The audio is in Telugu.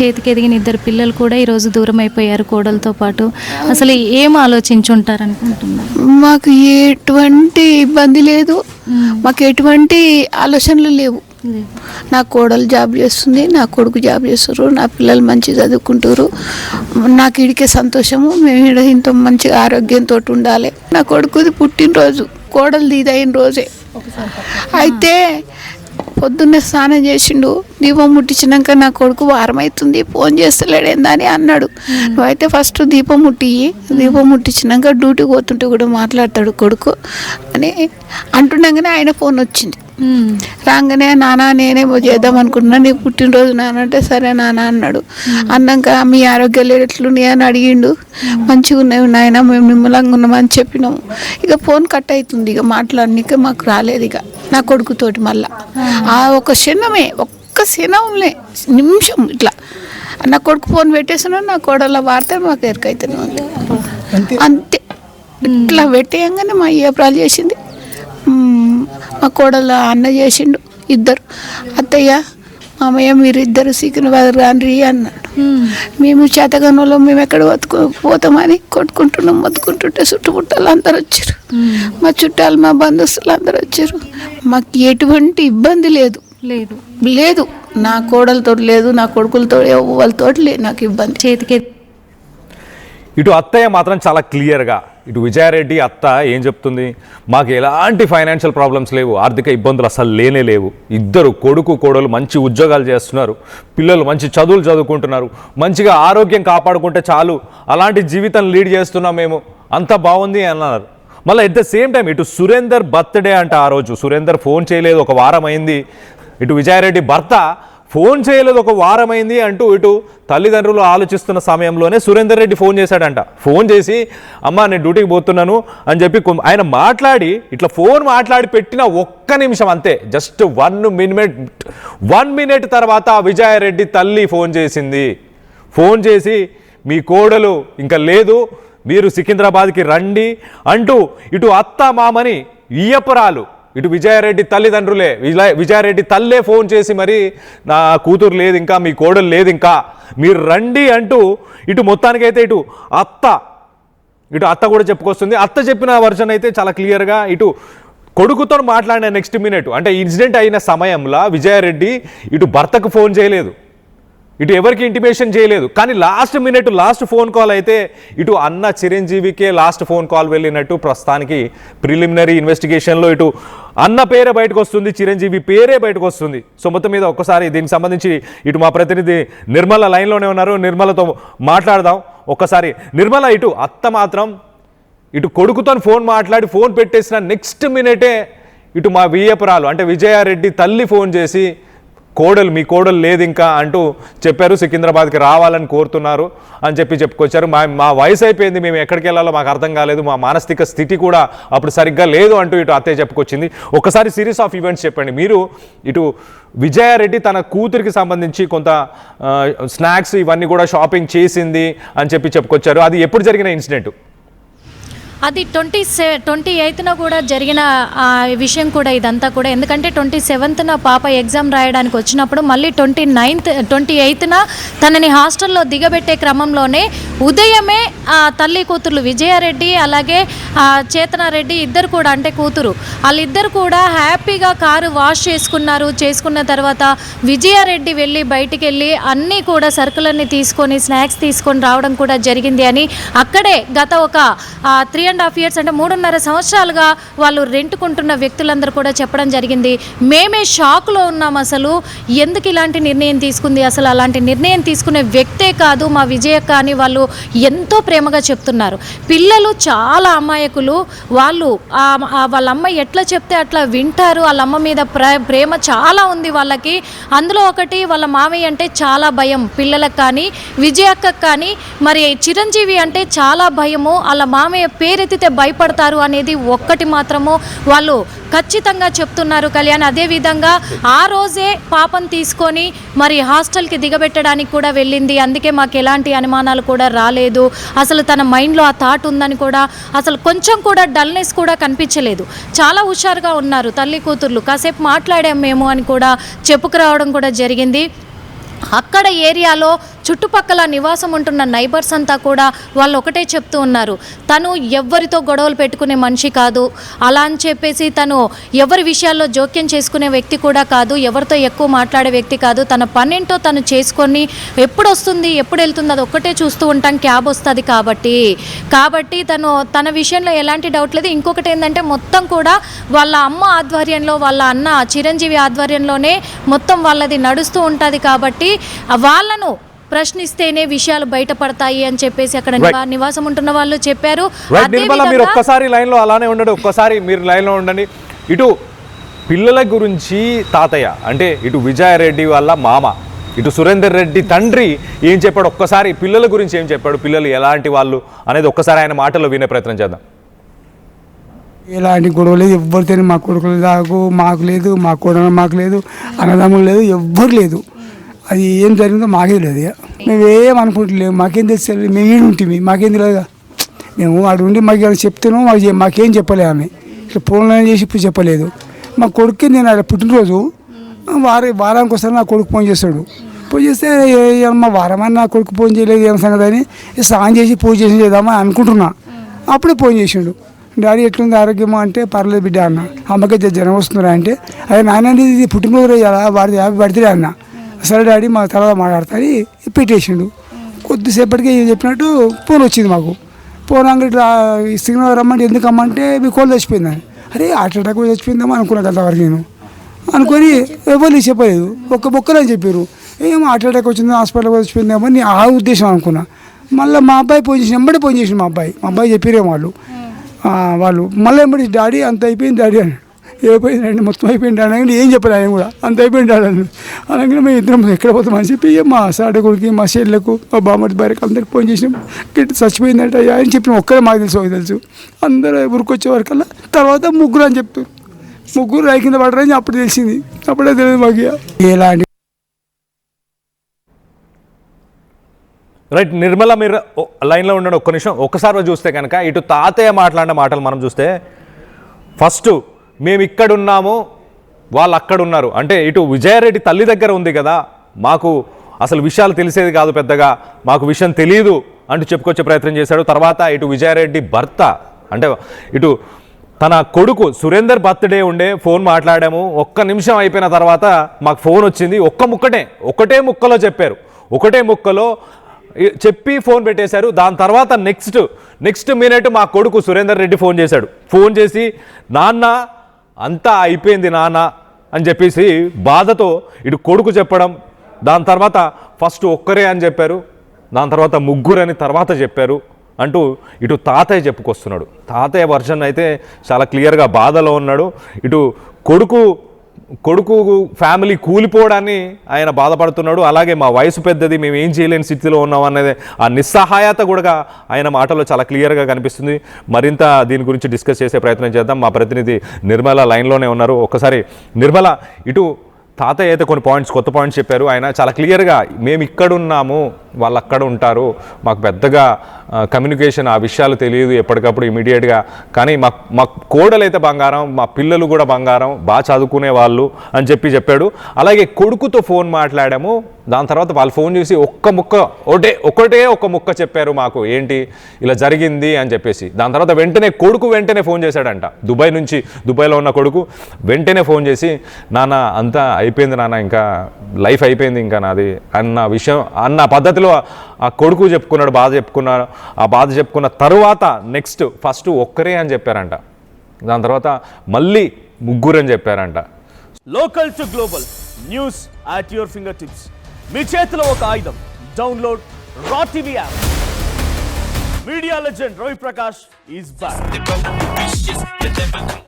చేతికి ఎదిగిన ఇద్దరు పిల్లలు కూడా ఈరోజు దూరం అయిపోయారు కోడలతో పాటు. అసలు ఏం ఆలోచించుంటారు అనుకుంటున్నారు? మాకు ఎటువంటి ఇబ్బంది లేదు, మాకు ఎటువంటి ఆలోచనలు లేవు. నా కోడలు జాబ్ చేస్తుంది, నా కొడుకు జాబ్ చేస్తారు, నా పిల్లలు మంచిగా చదువుకుంటారు. నాకు ఇడికే సంతోషము. మేము ఇక్కడ ఇంత మంచిగా ఆరోగ్యంతో ఉండాలి. నా కొడుకుది పుట్టినరోజు, కోడలు ఇదైన రోజే. అయితే పొద్దున్నే స్నానం చేసిండు, దీపం ముట్టించినాక నా కొడుకు వారం అవుతుంది ఫోన్ చేస్తలేడేందని అన్నాడు. నువ్వైతే ఫస్ట్ దీపం ముట్టించినాక డ్యూటీకి పోతుంటే కూడా మాట్లాడతాడు కొడుకు అని అంటుండగానే ఆయన ఫోన్ వచ్చింది. రాగానే నాన్న నేనేమో చేద్దాం అనుకుంటున్నా, నీకు పుట్టినరోజు నాన్న అంటే సరే నాన్న అన్నాడు. అన్నాక మీ ఆరోగ్యాలు ఎట్లున్నాయి అని అడిగిండు. మంచిగా ఉన్నాయి నాయన, మేము నిమ్మలంగా ఉన్నామని చెప్పినాము. ఇక ఫోన్ కట్ అవుతుంది, ఇక మాట్లాడనిక మాకు రాలేదు ఇక నా కొడుకుతోటి. మళ్ళా ఆ ఒక క్షణమే, ఒక్క క్షణంలే నిమిషం ఇట్లా నా కొడుకు ఫోన్ పెట్టేసినా నా కోడల వార్త మాకు ఎరకైతేనే ఉంది అంతే. ఇట్లా పెట్టేయంగానే మా ఏప్రాలు చేసింది, మా కోడల అన్న చేసిండు. ఇద్దరు అత్తయ్య మామయ్య మీరు ఇద్దరు సికింద్రాబాద్ రాండ్రి అన్నాడు. మేము చేతగానలో మేము ఎక్కడ పోతామని కొట్టుకుంటున్నాం. మొత్తుకుంటుంటే చుట్టుముట్టాలు అందరు వచ్చారు, మా చుట్టాలు మా బంధువులు అందరు వచ్చారు. మాకు ఎటువంటి ఇబ్బంది లేదు లేదు లేదు నా కోడలతో లేదు, నా కొడుకులతో వాళ్ళతో లేదు నాకు ఇబ్బంది. చేతికి ఇటు అత్తయ్య మాత్రం చాలా క్లియర్గా, ఇటు విజయారెడ్డి అత్త ఏం చెప్తుంది, మాకు ఎలాంటి ఫైనాన్షియల్ ప్రాబ్లమ్స్ లేవు, ఆర్థిక ఇబ్బందులు అసలు లేనే లేవు. ఇద్దరు కొడుకు కోడలు మంచి ఉద్యోగాలు చేస్తున్నారు, పిల్లలు మంచి చదువులు చదువుకుంటున్నారు, మంచిగా ఆరోగ్యం కాపాడుకుంటే చాలు, అలాంటి జీవితం లీడ్ చేస్తున్నాం మేము, అంతా బాగుంది అన్నారు. మళ్ళీ ఎట్ ద సేమ్ టైం ఇటు సురేందర్ బర్త్డే అంట. ఆ రోజు సురేందర్ ఫోన్ చేయలేదు, ఒక వారం అయింది. ఇటు విజయారెడ్డి భర్త ఫోన్ చేయలేదు, ఒక వారం అయింది అంటూ ఇటు తల్లిదండ్రులు ఆలోచిస్తున్న సమయంలోనే సురేందర్ రెడ్డి ఫోన్ చేశాడంట. ఫోన్ చేసి అమ్మ నేను డ్యూటీకి పోతున్నాను అని చెప్పి ఆయన మాట్లాడి ఇట్లా ఫోన్ మాట్లాడి పెట్టిన ఒక్క నిమిషం అంతే, జస్ట్ 1 మినిట్ తర్వాత విజయారెడ్డి తల్లి ఫోన్ చేసింది. ఫోన్ చేసి మీ కోడలు ఇంకా లేదు, మీరు సికింద్రాబాద్కి రండి అంటూ ఇటు అత్త మామని ఇయ్యపురాలు, ఇటు విజయారెడ్డి తల్లిదండ్రులే, విజయారెడ్డి తల్లే ఫోన్ చేసి మరి నా కూతురు లేదు ఇంకా, మీ కోడలు లేదు ఇంకా, మీరు రండి అంటూ ఇటు మొత్తానికైతే ఇటు అత్త కూడా చెప్పుకొస్తుంది. అత్త చెప్పిన వర్షన్ అయితే చాలా క్లియర్గా ఇటు కొడుకుతో మాట్లాడిన నెక్స్ట్ మినిట్ అంటే ఇన్సిడెంట్ అయిన సమయంలో విజయారెడ్డి ఇటు భర్తకు ఫోన్ చేయలేదు, ఇటు ఎవరికి ఇంటిమేషన్ చేయలేదు. కానీ లాస్ట్ ఫోన్ కాల్ అయితే ఇటు అన్న చిరంజీవికే లాస్ట్ ఫోన్ కాల్ వెళ్ళినట్టు ప్రస్తుతానికి ప్రిలిమినరీ ఇన్వెస్టిగేషన్లో ఇటు అన్న పేరే బయటకు వస్తుంది, చిరంజీవి పేరే బయటకు వస్తుంది. సో మొత్తం మీద ఒక్కసారి దీనికి సంబంధించి ఇటు మా ప్రతినిధి నిర్మల లైన్లోనే ఉన్నారు, నిర్మలతో మాట్లాడదాం ఒక్కసారి. నిర్మల, ఇటు అత్త మాత్రం ఇటు కొడుకుతో ఫోన్ మాట్లాడి ఫోన్ పెట్టేసిన నెక్స్ట్ మినిటే ఇటు మా వియ్యపురాలు అంటే విజయారెడ్డి తల్లి ఫోన్ చేసి మీ కోడలు లేదు ఇంకా అంటూ చెప్పారు, సికింద్రాబాద్కి రావాలని కోరుతున్నారు అని చెప్పుకొచ్చారు. మా వయసు అయిపోయింది, మేము ఎక్కడికి వెళ్ళాలో మాకు అర్థం కాలేదు, మా మానసిక స్థితి కూడా అప్పుడు సరిగ్గా లేదు అంటూ ఇటు అత్తయ్య చెప్పుకొచ్చింది. ఒకసారి సిరీస్ ఆఫ్ ఈవెంట్స్ చెప్పండి. మీరు ఇటు విజయారెడ్డి తన కూతురికి సంబంధించి కొంత స్నాక్స్ ఇవన్నీ కూడా షాపింగ్ చేసింది అని చెప్పుకొచ్చారు. అది ఎప్పుడు జరిగిన ఇన్సిడెంట్? అది 28న కూడా జరిగిన విషయం కూడా ఇదంతా కూడా. ఎందుకంటే 27న పాప ఎగ్జామ్ రాయడానికి వచ్చినప్పుడు మళ్ళీ 28న తనని హాస్టల్లో దిగబెట్టే క్రమంలోనే ఉదయమే తల్లి కూతుర్లు విజయారెడ్డి అలాగే చేతనారెడ్డి ఇద్దరు కూడా అంటే కూతురు వాళ్ళిద్దరు కూడా హ్యాపీగా కారు వాష్ చేసుకున్న తర్వాత విజయారెడ్డి వెళ్ళి బయటికి వెళ్ళి అన్నీ కూడా సరుకులన్నీ తీసుకొని స్నాక్స్ తీసుకొని రావడం కూడా జరిగింది అని అక్కడే గత ఒక 3.5 years అంటే 3.5 సంవత్సరాలుగా వాళ్ళు రెంటుకుంటున్న వ్యక్తులందరూ కూడా చెప్పడం జరిగింది. మేమే షాక్లో ఉన్నాం, అసలు ఎందుకు ఇలాంటి నిర్ణయం తీసుకుంది, అసలు అలాంటి నిర్ణయం తీసుకునే వ్యక్తే కాదు మా విజయక్క అని వాళ్ళు ఎంతో ప్రేమగా చెప్తున్నారు. పిల్లలు చాలా అమాయకులు, వాళ్ళ అమ్మ ఎట్లా చెప్తే అట్లా వింటారు, వాళ్ళ అమ్మ మీద ప్రేమ చాలా ఉంది వాళ్ళకి. అందులో ఒకటి వాళ్ళ మావయ్య అంటే చాలా భయం పిల్లలకు కానీ విజయక్కకు కానీ, మరి చిరంజీవి అంటే చాలా భయము, వాళ్ళ మామయ్య పేరెత్తితే భయపడతారు అనేది ఒక్కటి మాత్రము వాళ్ళు ఖచ్చితంగా చెప్తున్నారు కళ్యాణ్. అదేవిధంగా ఆ రోజే పాపం తీసుకొని మరి హాస్టల్కి దిగబెట్టడానికి కూడా వెళ్ళింది, అందుకే మాకు ఎలాంటి అనుమానాలు కూడా రాలేదు, అసలు తన మైండ్లో ఆ థాట్ ఉందని కూడా అసలు కొంచెం కూడా డల్నెస్ కూడా కనిపించలేదు, చాలా హుషారుగా ఉన్నారు తల్లి కూతుర్లు. కాసేపు మాట్లాడాం మేము అని కూడా చెప్పుకురావడం కూడా జరిగింది. అక్కడ ఏరియాలో చుట్టుపక్కల నివాసం ఉంటున్న నైబర్స్ అంతా కూడా వాళ్ళు ఒకటే చెప్తూ ఉన్నారు, తను ఎవరితో గొడవలు పెట్టుకునే మనిషి కాదు, అలా అని చెప్పేసి తను ఎవరి విషయాల్లో జోక్యం చేసుకునే వ్యక్తి కూడా కాదు, ఎవరితో ఎక్కువ మాట్లాడే వ్యక్తి కాదు, తన పనేంటో తను చేసుకొని ఎప్పుడు వస్తుంది ఎప్పుడు వెళ్తుంది అది ఒక్కటే చూస్తూ ఉంటాం, క్యాబ్ వస్తుంది కాబట్టి తన విషయంలో ఎలాంటి డౌట్ లేదు. ఇంకొకటి ఏంటంటే మొత్తం కూడా వాళ్ళ అమ్మ ఆధ్వర్యంలో వాళ్ళ అన్న చిరంజీవి ఆధ్వర్యంలోనే మొత్తం వాళ్ళది నడుస్తూ ఉంటుంది కాబట్టి వాళ్ళను ప్రశ్నిస్తేనే విషయాలు బయటపడతాయి అని చెప్పేసి అక్కడ నివాసం ఉంటున్న వాళ్ళు చెప్పారు. మీరు ఒక్కసారి లైన్లో అలానే ఉండండి, ఒక్కసారి మీరు లైన్లో ఉండండి. ఇటు పిల్లల గురించి తాతయ్య అంటే ఇటు విజయారెడ్డి వాళ్ళ మామ, ఇటు సురేందర్ రెడ్డి తండ్రి ఏం చెప్పాడు, ఒక్కసారి పిల్లల గురించి ఏం చెప్పాడు, పిల్లలు ఎలాంటి వాళ్ళు అనేది ఒక్కసారి ఆయన మాటల్లో వినే ప్రయత్నం చేద్దాం. ఎలాంటి గొడవ లేదు, ఎవ్వరితోనే మా కొడుకులు దాకు మాకు లేదు, మా కోడలు మాకు లేదు, అన్నదమ్ములు లేదు, ఎవ్వరు లేదు. అది ఏం జరిగిందో మాకే లేదు. మేము ఏం అనుకుంటలేము, మాకేం తెలుసు, మేము ఏడు ఉంటుంది మాకేం తెలియదుగా. మేము వాడు ఉండి మాకు చెప్తున్నాం, మాకేం చెప్పలేదు. ఆమె ఇట్లా ఫోన్లో చేసి ఇప్పుడు చెప్పలేదు. మా కొడుక్కి నేను అలా పుట్టినరోజు వారానికి ఒకసారి నా కొడుకు ఫోన్ చేస్తాడు. పూజ చేస్తే మా వారమని నా కొడుకు ఫోన్ చేయలేదు ఏం సంగతి అని స్నానం చేసి పూజ చేసి చేద్దామని అనుకుంటున్నా. అప్పుడే ఫోన్ చేసిండు, డాడీ ఎట్లుంది ఆరోగ్యమా అంటే పర్లేదు బిడ్డ అన్న, అమ్మకి జ్వరం వస్తున్నారా అంటే అదే నాయన ఇది పుట్టినరోజు కదా వాడి హ్యాపీ బర్త్డే అన్న. సరే డాడీ మా తర్వాత మాట్లాడతాని పెట్టేసిండు. కొద్దిసేపటికి చెప్పినట్టు ఫోన్ వచ్చింది మాకు. ఫోన్ అంగడి సిగ్నల్ రమ్మంటే ఎందుకమ్మంటే మీ కోళ్ళు చచ్చిపోయిందని. అరే హార్ట్ అటాక్ చచ్చిపోయిందేమో అనుకున్నా అంతవరకు నేను అనుకొని ఎవరు చెప్పలేదు, ఒక్క బొక్కలు అని చెప్పారు. ఏమో హార్ట్ అటాక్ వచ్చింది హాస్పిటల్కి చచ్చిపోయిందేమో అని ఆ ఉద్దేశం అనుకున్నా. మళ్ళీ మా అబ్బాయి ఫోన్ చేసి ఎంబడి ఫోన్ చేసిండు. మా అబ్బాయి చెప్పారేమో వాళ్ళు మళ్ళీ ఎంబడి డాడీ అంత అయిపోయింది డాడీ అని. అయిపోయిందండి మొత్తం అయిపోయింది అనగానే ఏం చెప్పారు ఆయన కూడా అంత అయిపోయింది డాడీ అని. అనగానే మేము ఇద్దరం ఎక్కడ పోతామని చెప్పి మా సాడకుడికి మా చెల్లెలకు మా బామ్మడి భార్యకి అందరికి ఫోన్ చేసినాం. గిట్ట చచ్చిపోయిందంట అని చెప్పిన ఒక్కరే మాకు తెలుసు. అందరూ ఊరికొచ్చే వరకల్లా తర్వాత ముగ్గురు అని చెప్తారు. ముగ్గురు రాయి కింద పడరని అప్పుడు తెలిసింది. అప్పుడే తెలియదు మాకు ఎలాంటి. రైట్ నిర్మల, మీరు లైన్లో ఉండండి ఒక్క నిమిషం. ఒక్కసారి చూస్తే కనుక ఇటు తాతయ్య మాట్లాడిన మాటలు మనం చూస్తే ఫస్ట్ మేము ఇక్కడున్నాము వాళ్ళు అక్కడ ఉన్నారు అంటే ఇటు విజయారెడ్డి తల్లి దగ్గర ఉంది కదా, మాకు అసలు విషయాలు తెలిసేది కాదు పెద్దగా, మాకు విషయం తెలియదు అంటూ చెప్పుకొచ్చే ప్రయత్నం చేశాడు. తర్వాత ఇటు విజయారెడ్డి భర్త అంటే ఇటు తన కొడుకు సురేందర్ బర్త్డే ఉండే ఫోన్ మాట్లాడాము, ఒక్క నిమిషం అయిపోయిన తర్వాత మాకు ఫోన్ వచ్చింది, ఒకటే ముక్కలో చెప్పారు, ఒకటే ముక్కలో చెప్పి ఫోన్ పెట్టేశారు. దాని తర్వాత నెక్స్ట్ మినిట్ మా కొడుకు సురేందర్ రెడ్డి ఫోన్ చేశాడు. ఫోన్ చేసి నాన్న అంతా అయిపోయింది నాన్న అని చెప్పేసి బాధతో ఇటు కొడుకు చెప్పడం, దాని తర్వాత ఫస్ట్ ఒక్కరే అని చెప్పారు, దాని తర్వాత ముగ్గురు అని తర్వాత చెప్పారు అంటూ ఇటు తాతయ్య చెప్పుకొస్తున్నాడు. తాతయ్య వర్షన్ అయితే చాలా క్లియర్గా బాధలో ఉన్నాడు. ఇటు కొడుకు ఫ్యామిలీ కూలిపోవడాన్ని ఆయన బాధపడుతున్నాడు. అలాగే మా వయసు పెద్దది, మేము ఏం చేయలేని స్థితిలో ఉన్నాం అనేది ఆ నిస్సహాయత కూడా ఆయన మాటలో చాలా క్లియర్గా కనిపిస్తుంది. మరింత దీని గురించి డిస్కస్ చేసే ప్రయత్నం చేద్దాం. మా ప్రతినిధి నిర్మల లైన్లోనే ఉన్నారు. ఒక్కసారి నిర్మల, ఇటు తాతయ్య అయితే కొన్ని కొత్త పాయింట్స్ చెప్పారు. ఆయన చాలా క్లియర్గా మేము ఇక్కడున్నాము వాళ్ళు అక్కడ ఉంటారు, మాకు పెద్దగా కమ్యూనికేషన్ ఆ విషయాలు తెలియదు ఎప్పటికప్పుడు ఇమీడియట్గా, కానీ మా కోడలైతే బంగారం, మా పిల్లలు కూడా బంగారం, బాగా చదువుకునే వాళ్ళు అని చెప్పాడు. అలాగే కొడుకుతో ఫోన్ మాట్లాడాము, దాని తర్వాత వాళ్ళు ఫోన్ చేసి ఒకటే ముక్క చెప్పారు మాకు, ఏంటి ఇలా జరిగింది అని చెప్పేసి. దాని తర్వాత వెంటనే ఫోన్ చేశాడంట, దుబాయ్లో ఉన్న కొడుకు వెంటనే ఫోన్ చేసి నాన్న అంతా అయిపోయింది నాన్న, ఇంకా లైఫ్ అయిపోయింది ఇంకా నాది అన్న పద్ధతిలో ఆ కొడుకు చెప్పుకున్నాడు, ఆ బాధ చెప్పుకున్న తరువాత ఫస్ట్ ఒక్కరే అని చెప్పారంట, దాని తర్వాత మళ్ళీ ముగ్గురు అని చెప్పారంట. Local to global news at your fingertips, మీ చేతిలో ఒక ఆయుధం. Download Raw TV app. Media legend Ravi Prakash is back.